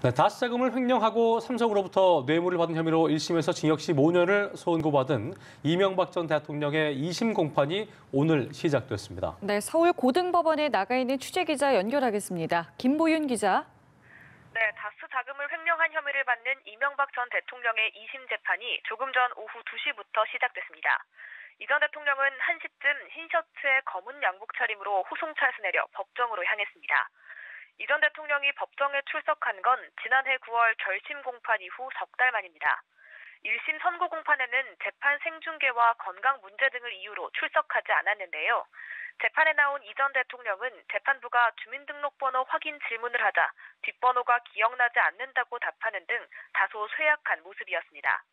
네, 다스 자금을 횡령하고 삼성으로부터 뇌물을 받은 혐의로 1심에서 징역 15년을 선고받은 이명박 전 대통령의 2심 공판이 오늘 시작됐습니다. 네, 서울 고등법원에 나가 있는 취재기자 연결하겠습니다. 김보윤 기자. 네, 다스 자금을 횡령한 혐의를 받는 이명박 전 대통령의 2심 재판이 조금 전 오후 2시부터 시작됐습니다. 이 전 대통령은 1시쯤 흰 셔츠에 검은 양복 차림으로 호송차에서 내려 법정으로 향했습니다. 이 전 대통령이 법정에 출석한 건 지난해 9월 결심 공판 이후 석 달 만입니다. 1심 선고 공판에는 재판 생중계와 건강 문제 등을 이유로 출석하지 않았는데요. 재판에 나온 이 전 대통령은 재판부가 주민등록번호 확인 질문을 하자 뒷번호가 기억나지 않는다고 답하는 등 다소 쇠약한 모습이었습니다.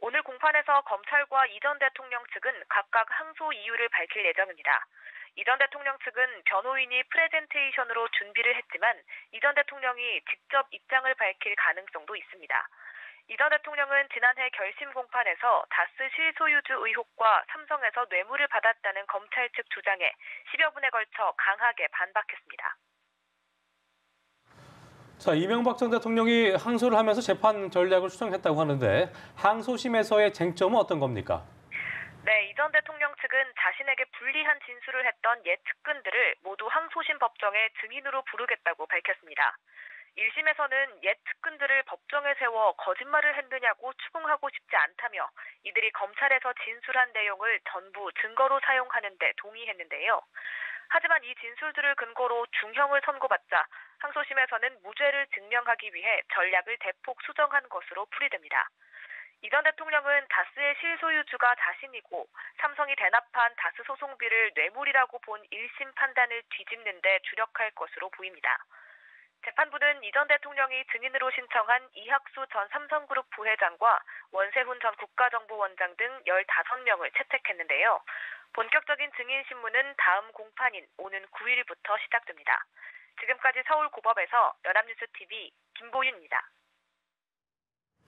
오늘 공판에서 검찰과 이 전 대통령 측은 각각 항소 이유를 밝힐 예정입니다. 이 전 대통령 측은 변호인이 프레젠테이션으로 준비를 했지만 이 전 대통령이 직접 입장을 밝힐 가능성도 있습니다. 이 전 대통령은 지난해 결심 공판에서 다스 실소유주 의혹과 삼성에서 뇌물을 받았다는 검찰 측 주장에 10여 분에 걸쳐 강하게 반박했습니다. 자, 이명박 전 대통령이 항소를 하면서 재판 전략을 수정했다고 하는데 항소심에서의 쟁점은 어떤 겁니까? 네, 이 전 대통령 측은 자신에게 불리한 진술을 했던 옛 측근들을 모두 항소심 법정에 증인으로 부르겠다고 밝혔습니다. 1심에서는 옛 측근들을 법정에 세워 거짓말을 했느냐고 추궁하고 싶지 않다며 이들이 검찰에서 진술한 내용을 전부 증거로 사용하는 데 동의했는데요. 하지만 이 진술들을 근거로 중형을 선고받자 항소심에서는 무죄를 증명하기 위해 전략을 대폭 수정한 것으로 풀이됩니다. 이 전 대통령은 다스의 실소유주가 자신이고 삼성이 대납한 다스 소송비를 뇌물이라고 본 1심 판단을 뒤집는 데 주력할 것으로 보입니다. 재판부는 이 전 대통령이 증인으로 신청한 이학수 전 삼성그룹 부회장과 원세훈 전 국가정보원장 등 15명을 채택했는데요. 본격적인 증인 신문은 다음 공판인 오는 9일부터 시작됩니다. 지금까지 서울고법에서 연합뉴스TV 김보윤입니다.